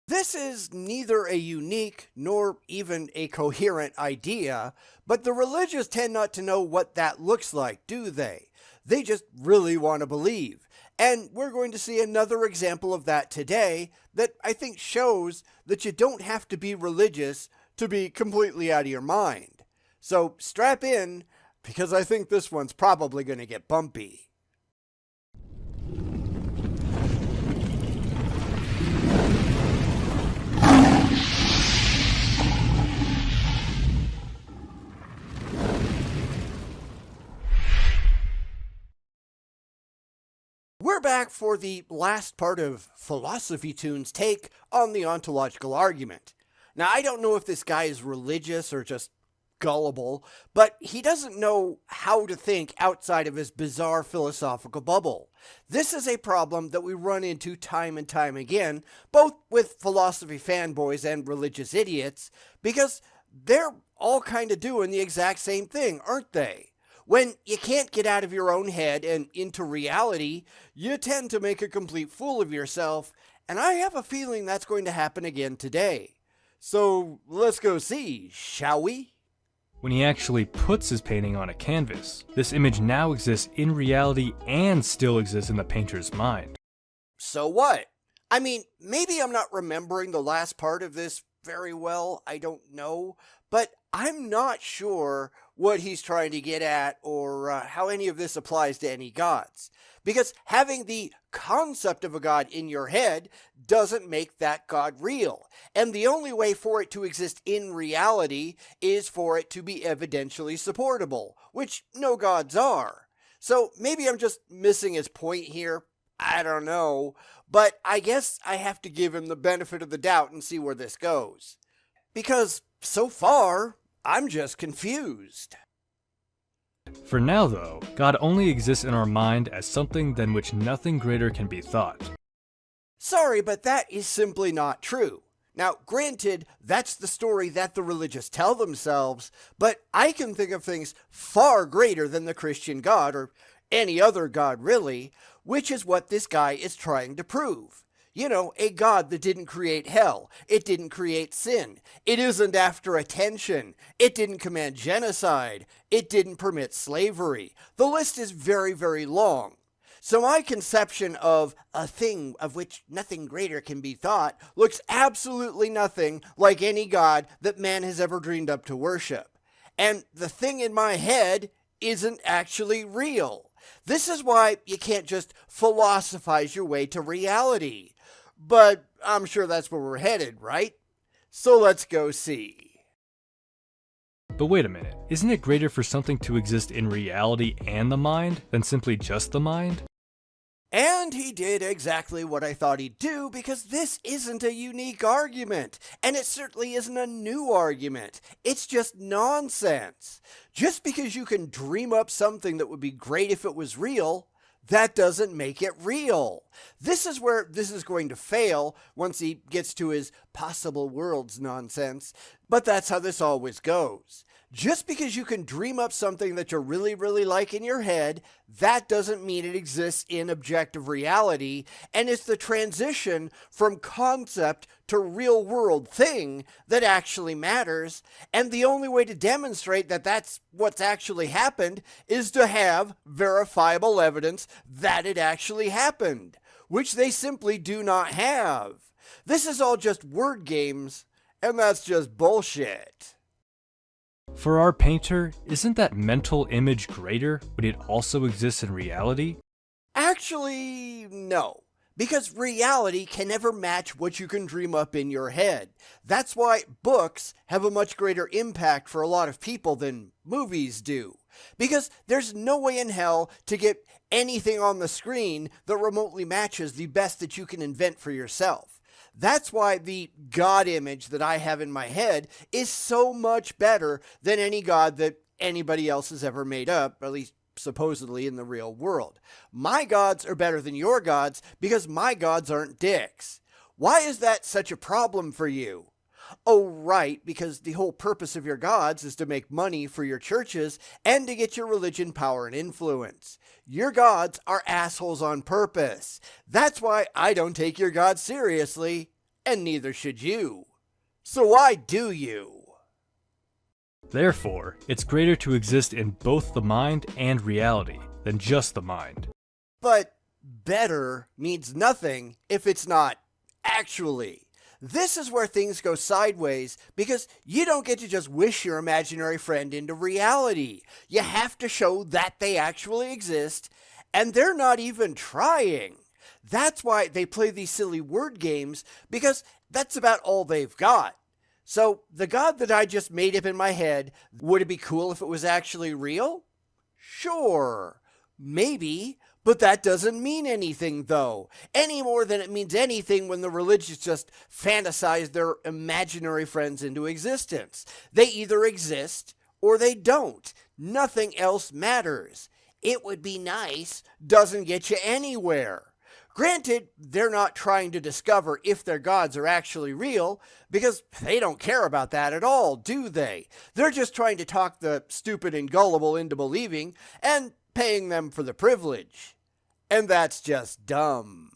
This is neither a unique nor even a coherent idea, but the religious tend not to know what that looks like, do they? They just really want to believe. And we're going to see another example of that today that I think shows that you don't have to be religious to be completely out of your mind. So strap in, because I think this one's probably going to get bumpy. We're back for the last part of PhilosophyToons' take on the ontological argument. Now, I don't know if this guy is religious or just gullible, but he doesn't know how to think outside of his bizarre philosophical bubble. This is a problem that we run into time and time again, both with philosophy fanboys and religious idiots, because they're all kind of doing the exact same thing, aren't they? When you can't get out of your own head and into reality, you tend to make a complete fool of yourself, and I have a feeling that's going to happen again today. So let's go see, shall we? When he actually puts his painting on a canvas, this image now exists in reality and still exists in the painter's mind. So what? I mean, maybe I'm not remembering the last part of this very well, I don't know, but I'm not sure what he's trying to get at or how any of this applies to any gods. Because having the concept of a god in your head doesn't make that god real. And the only way for it to exist in reality is for it to be evidentially supportable, which no gods are. So maybe I'm just missing his point here. I don't know. But I guess I have to give him the benefit of the doubt and see where this goes. Because so far, I'm just confused. For now though, God only exists in our mind as something than which nothing greater can be thought. Sorry, but that is simply not true. Now, granted, that's the story that the religious tell themselves, but I can think of things far greater than the Christian God, or any other God really, which is what this guy is trying to prove. You know, a God that didn't create hell. It didn't create sin. It isn't after attention. It didn't command genocide. It didn't permit slavery. The list is very, very long. So my conception of a thing of which nothing greater can be thought looks absolutely nothing like any God that man has ever dreamed up to worship. And the thing in my head isn't actually real. This is why you can't just philosophize your way to reality. But I'm sure that's where we're headed, right? So let's go see. But wait a minute, isn't it greater for something to exist in reality and the mind than simply just the mind? And he did exactly what I thought he'd do, because this isn't a unique argument, and it certainly isn't a new argument. It's just nonsense. Just because you can dream up something that would be great if it was real, that doesn't make it real. This is where this is going to fail once he gets to his possible worlds nonsense, but that's how this always goes. Just because you can dream up something that you really, really like in your head, that doesn't mean it exists in objective reality, and it's the transition from concept to real world thing that actually matters, and the only way to demonstrate that that's what's actually happened is to have verifiable evidence that it actually happened, which they simply do not have. This is all just word games, and that's just bullshit. For our painter, isn't that mental image greater when it also exists in reality? Actually, no. Because reality can never match what you can dream up in your head. That's why books have a much greater impact for a lot of people than movies do. Because there's no way in hell to get anything on the screen that remotely matches the best that you can invent for yourself. That's why the God image that I have in my head is so much better than any God that anybody else has ever made up, at least supposedly in the real world. My gods are better than your gods because my gods aren't dicks. Why is that such a problem for you? Oh, right, because the whole purpose of your gods is to make money for your churches and to get your religion power and influence. Your gods are assholes on purpose. That's why I don't take your gods seriously. and neither should you. So why do you? Therefore, it's greater to exist in both the mind and reality than just the mind. But better means nothing if it's not actually. This is where things go sideways because you don't get to just wish your imaginary friend into reality. You have to show that they actually exist, and they're not even trying. That's why they play these silly word games, because that's about all they've got. So the God that I just made up in my head, would it be cool if it was actually real? Sure, maybe, but that doesn't mean anything though, any more than it means anything when the religious just fantasize their imaginary friends into existence. They either exist or they don't. Nothing else matters. It would be nice doesn't get you anywhere. Granted, they're not trying to discover if their gods are actually real, because they don't care about that at all, do they? They're just trying to talk the stupid and gullible into believing, and paying them for the privilege. And that's just dumb.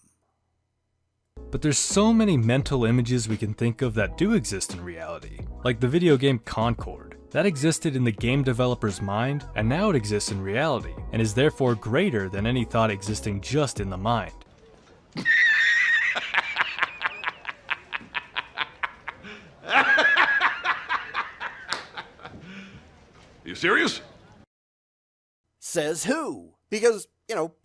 But there's so many mental images we can think of that do exist in reality, like the video game Concord. That existed in the game developer's mind, and now it exists in reality, and is therefore greater than any thought existing just in the mind. You serious? Says who? Because,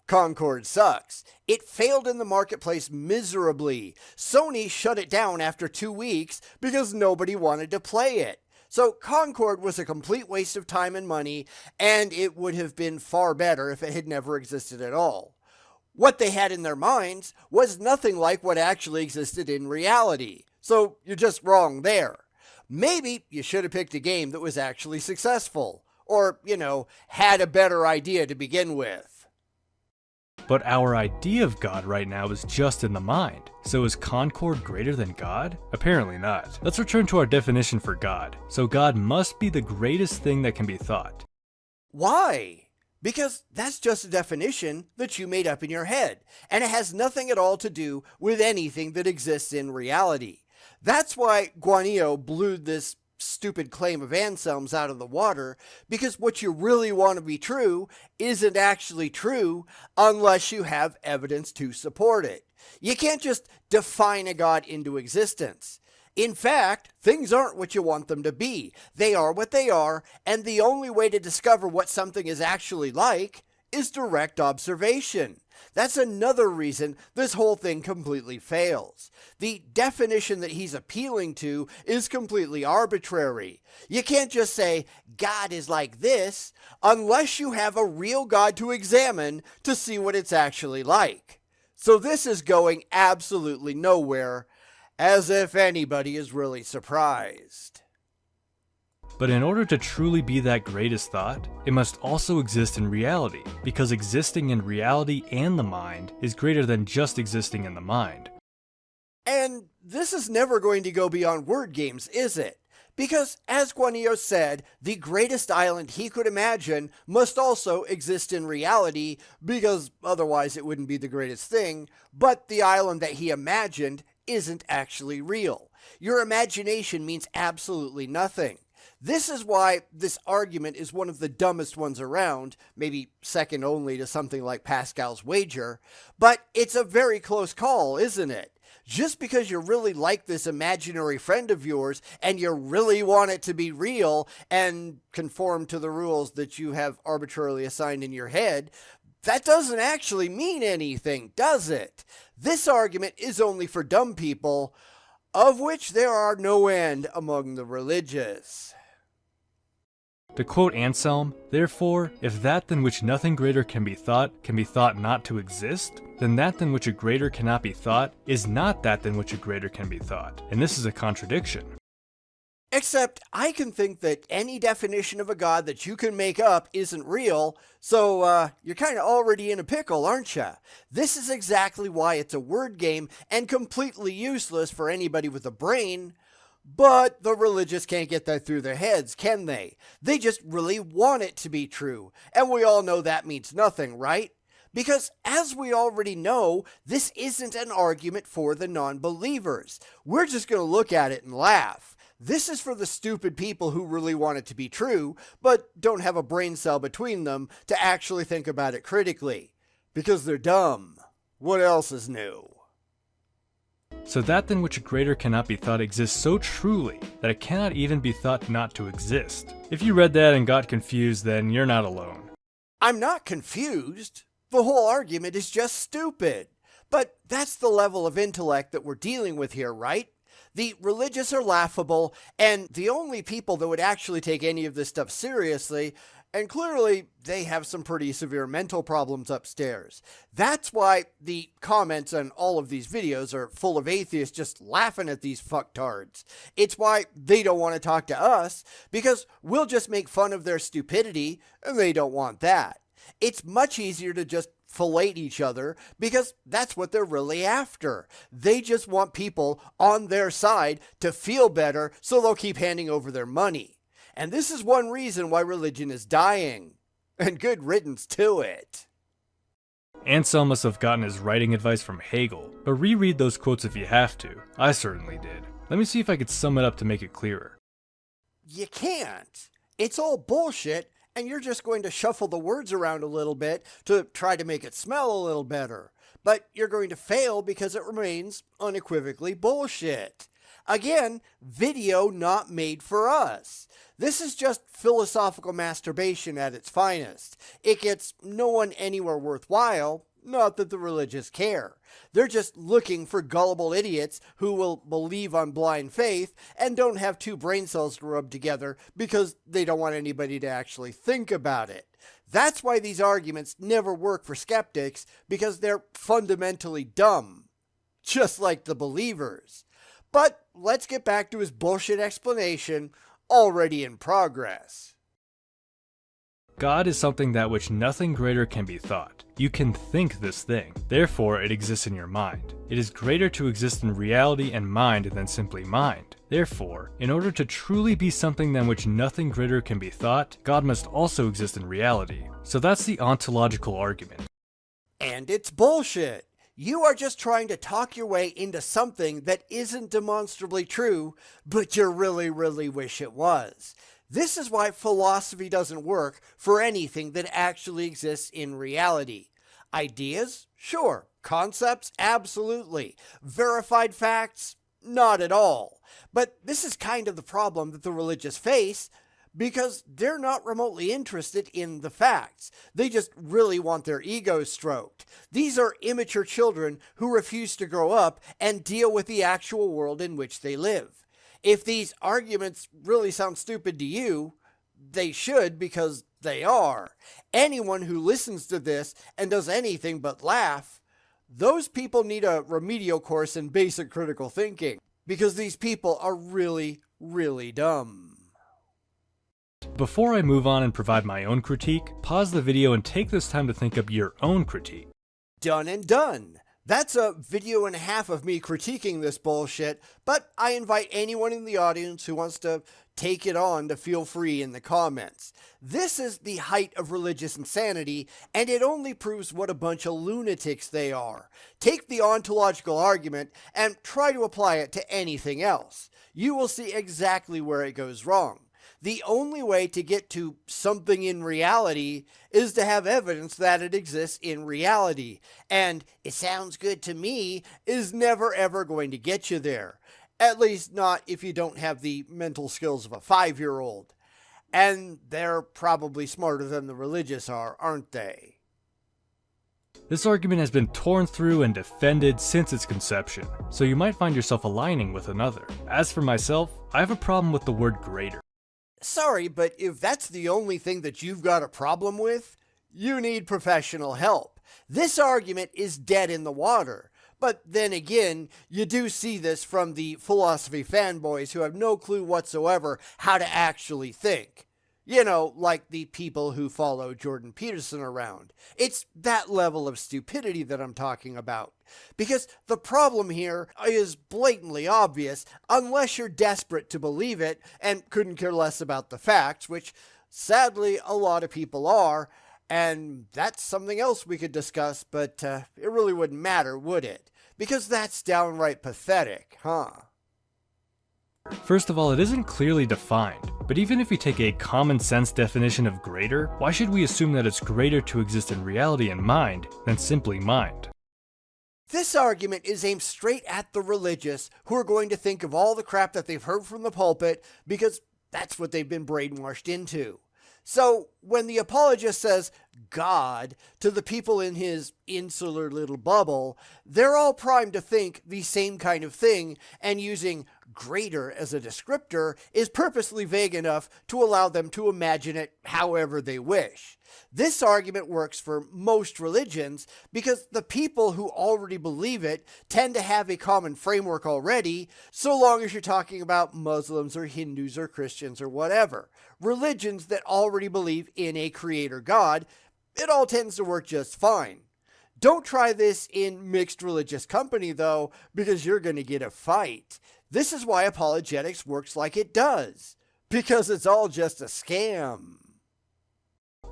Concord sucks. It failed in the marketplace miserably. Sony shut it down after 2 weeks because nobody wanted to play it. So Concord was a complete waste of time and money, and it would have been far better if it had never existed at all. What they had in their minds was nothing like what actually existed in reality. So you're just wrong there. Maybe you should have picked a game that was actually successful. Or, had a better idea to begin with. But our idea of God right now is just in the mind. So is Concord greater than God? Apparently not. Let's return to our definition for God. So God must be the greatest thing that can be thought. Why? Because that's just a definition that you made up in your head, and it has nothing at all to do with anything that exists in reality. That's why Guanillo blew this stupid claim of Anselm's out of the water, because what you really want to be true isn't actually true unless you have evidence to support it. You can't just define a God into existence. In fact, things aren't what you want them to be. They are what they are, and the only way to discover what something is actually like is direct observation. That's another reason this whole thing completely fails. The definition that he's appealing to is completely arbitrary. You can't just say, God is like this, unless you have a real God to examine to see what it's actually like. So this is going absolutely nowhere, as if anybody is really surprised. But in order to truly be that greatest thought, it must also exist in reality, because existing in reality and the mind is greater than just existing in the mind. And this is never going to go beyond word games, is it? Because, as Guanillo said, the greatest island he could imagine must also exist in reality, because otherwise it wouldn't be the greatest thing, but the island that he imagined isn't actually real. Your imagination means absolutely nothing. This is why this argument is one of the dumbest ones around, maybe second only to something like Pascal's wager, but it's a very close call, isn't it? Just because you really like this imaginary friend of yours and you really want it to be real and conform to the rules that you have arbitrarily assigned in your head, that doesn't actually mean anything, does it? This argument is only for dumb people, of which there are no end among the religious. To quote Anselm, therefore, if that than which nothing greater can be thought not to exist, then that than which a greater cannot be thought is not that than which a greater can be thought. And this is a contradiction. Except I can think that any definition of a God that you can make up isn't real, so you're kind of already in a pickle, aren't you? This is exactly why it's a word game and completely useless for anybody with a brain. But the religious can't get that through their heads, can they? They just really want it to be true, and we all know that means nothing, right? Because as we already know, this isn't an argument for the non-believers. We're just going to look at it and laugh. This is for the stupid people who really want it to be true, but don't have a brain cell between them to actually think about it critically. Because they're dumb. What else is new? So that than which a greater cannot be thought exists so truly that it cannot even be thought not to exist. If you read that and got confused, then you're not alone. I'm not confused. The whole argument is just stupid. But that's the level of intellect that we're dealing with here, right? The religious are laughable, and the only people that would actually take any of this stuff seriously, and clearly they have some pretty severe mental problems upstairs. That's why the comments on all of these videos are full of atheists just laughing at these fucktards. It's why they don't want to talk to us, because we'll just make fun of their stupidity, and they don't want that. It's much easier to just fillet each other because that's what they're really after. They just want people on their side to feel better, so they'll keep handing over their money. And this is one reason why religion is dying. And good riddance to it. Ansel must have gotten his writing advice from Hegel, but reread those quotes if you have to. I certainly did. Let me see if I could sum it up to make it clearer. You can't. It's all bullshit, and you're just going to shuffle the words around a little bit to try to make it smell a little better. But you're going to fail because it remains unequivocally bullshit. Again, video not made for us. This is just philosophical masturbation at its finest. It gets no one anywhere worthwhile, not that the religious care. They're just looking for gullible idiots who will believe on blind faith and don't have two brain cells to rub together because they don't want anybody to actually think about it. That's why these arguments never work for skeptics, because they're fundamentally dumb. Just like the believers. But let's get back to his bullshit explanation, already in progress. God is something that which nothing greater can be thought. You can think this thing, therefore it exists in your mind. It is greater to exist in reality and mind than simply mind. Therefore, in order to truly be something than which nothing greater can be thought, God must also exist in reality. So that's the ontological argument. And it's bullshit. You are just trying to talk your way into something that isn't demonstrably true, but you really, really wish it was. This is why philosophy doesn't work for anything that actually exists in reality. Ideas? Sure. Concepts? Absolutely. Verified facts? Not at all. But this is kind of the problem that the religious face, because they're not remotely interested in the facts. They just really want their egos stroked. These are immature children who refuse to grow up and deal with the actual world in which they live. If these arguments really sound stupid to you, they should, because they are. Anyone who listens to this and does anything but laugh, those people need a remedial course in basic critical thinking, because these people are really, really dumb. Before I move on and provide my own critique, pause the video and take this time to think up your own critique. Done and done. That's a video and a half of me critiquing this bullshit, but I invite anyone in the audience who wants to take it on to feel free in the comments. This is the height of religious insanity, and it only proves what a bunch of lunatics they are. Take the ontological argument and try to apply it to anything else. You will see exactly where it goes wrong. The only way to get to something in reality is to have evidence that it exists in reality. And it sounds good to me is never ever going to get you there. At least not if you don't have the mental skills of a 5-year-old. And they're probably smarter than the religious are, aren't they? This argument has been torn through and defended since its conception, so you might find yourself aligning with another. As for myself, I have a problem with the word greater. Sorry, but if that's the only thing that you've got a problem with, you need professional help. This argument is dead in the water. But then again, you do see this from the philosophy fanboys who have no clue whatsoever how to actually think. You know, like the people who follow Jordan Peterson around. It's that level of stupidity that I'm talking about. Because the problem here is blatantly obvious unless you're desperate to believe it and couldn't care less about the facts, which sadly a lot of people are, And that's something else we could discuss, but it really wouldn't matter, would it? Because that's downright pathetic, huh? First of all, it isn't clearly defined, but even if we take a common sense definition of greater, why should we assume that it's greater to exist in reality and mind than simply mind? This argument is aimed straight at the religious who are going to think of all the crap that they've heard from the pulpit because that's what they've been brainwashed into. So when the apologist says God to the people in his insular little bubble, they're all primed to think the same kind of thing, and using greater as a descriptor is purposely vague enough to allow them to imagine it however they wish. This argument works for most religions because the people who already believe it tend to have a common framework already, so long as you're talking about Muslims or Hindus or Christians or whatever. Religions that already believe in a creator God, it all tends to work just fine. Don't try this in mixed religious company though, because you're going to get a fight. This is why apologetics works like it does, because it's all just a scam.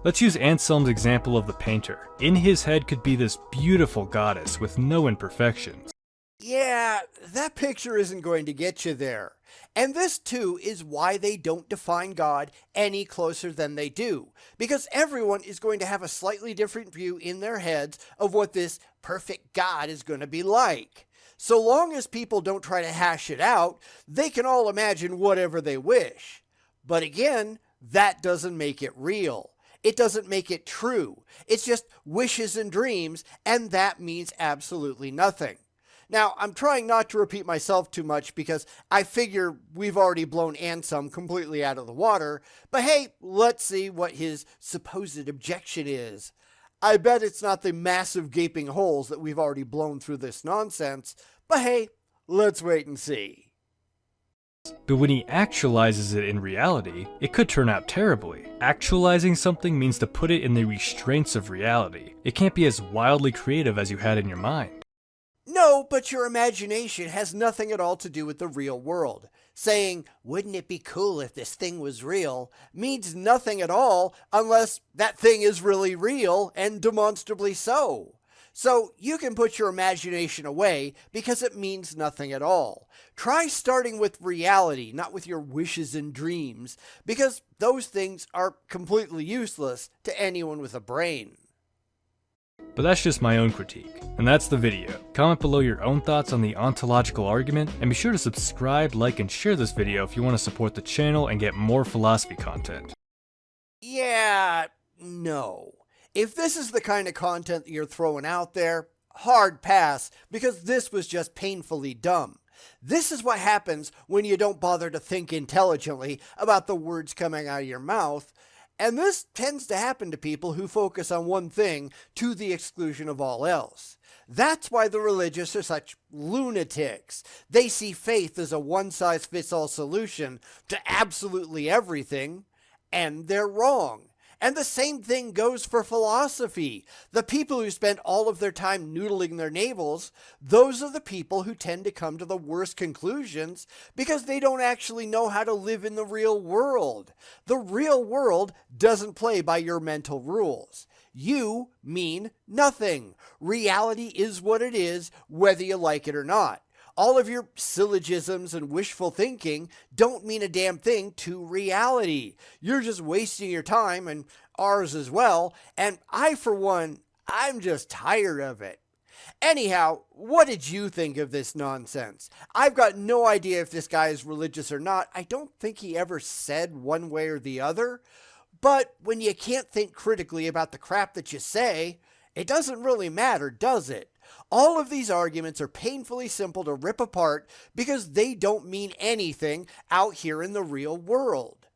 Let's use Anselm's example of the painter. In his head could be this beautiful goddess with no imperfections. Yeah, that picture isn't going to get you there. And this too is why they don't define God any closer than they do. Because everyone is going to have a slightly different view in their heads of what this perfect God is going to be like. So long as people don't try to hash it out, they can all imagine whatever they wish. But again, that doesn't make it real. It doesn't make it true. It's just wishes and dreams, and that means absolutely nothing. Now, I'm trying not to repeat myself too much because I figure we've already blown Anselm completely out of the water, but hey, let's see what his supposed objection is. I bet it's not the massive gaping holes that we've already blown through this nonsense, but hey, let's wait and see. But when he actualizes it in reality, it could turn out terribly. Actualizing something means to put it in the restraints of reality. It can't be as wildly creative as you had in your mind. No, but your imagination has nothing at all to do with the real world. Saying, wouldn't it be cool if this thing was real, means nothing at all unless that thing is really real and demonstrably so. So you can put your imagination away because it means nothing at all. Try starting with reality, not with your wishes and dreams, because those things are completely useless to anyone with a brain. But that's just my own critique, and that's the video. Comment below your own thoughts on the ontological argument, and be sure to subscribe, like, and share this video if you want to support the channel and get more philosophy content. Yeah, no. If this is the kind of content that you're throwing out there, hard pass, because this was just painfully dumb. This is what happens when you don't bother to think intelligently about the words coming out of your mouth, and this tends to happen to people who focus on one thing to the exclusion of all else. That's why the religious are such lunatics. They see faith as a one-size-fits-all solution to absolutely everything, and they're wrong. And the same thing goes for philosophy. The people who spend all of their time noodling their navels, those are the people who tend to come to the worst conclusions because they don't actually know how to live in the real world. The real world doesn't play by your mental rules. You mean nothing. Reality is what it is, whether you like it or not. All of your syllogisms and wishful thinking don't mean a damn thing to reality. You're just wasting your time, and ours as well, and I, for one, I'm just tired of it. Anyhow, what did you think of this nonsense? I've got no idea if this guy is religious or not. I don't think he ever said one way or the other. But when you can't think critically about the crap that you say, it doesn't really matter, does it? All of these arguments are painfully simple to rip apart because they don't mean anything out here in the real world.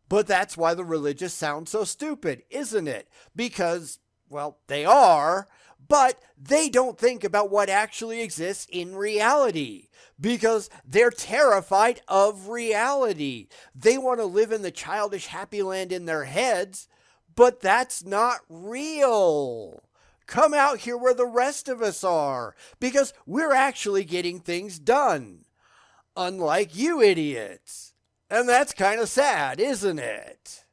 But that's why the religious sound so stupid, isn't it? Because, well, they are, but they don't think about what actually exists in reality because they're terrified of reality. They want to live in the childish happy land in their heads, but that's not real. Come out here where the rest of us are, because we're actually getting things done. Unlike you idiots. And that's kind of sad, isn't it?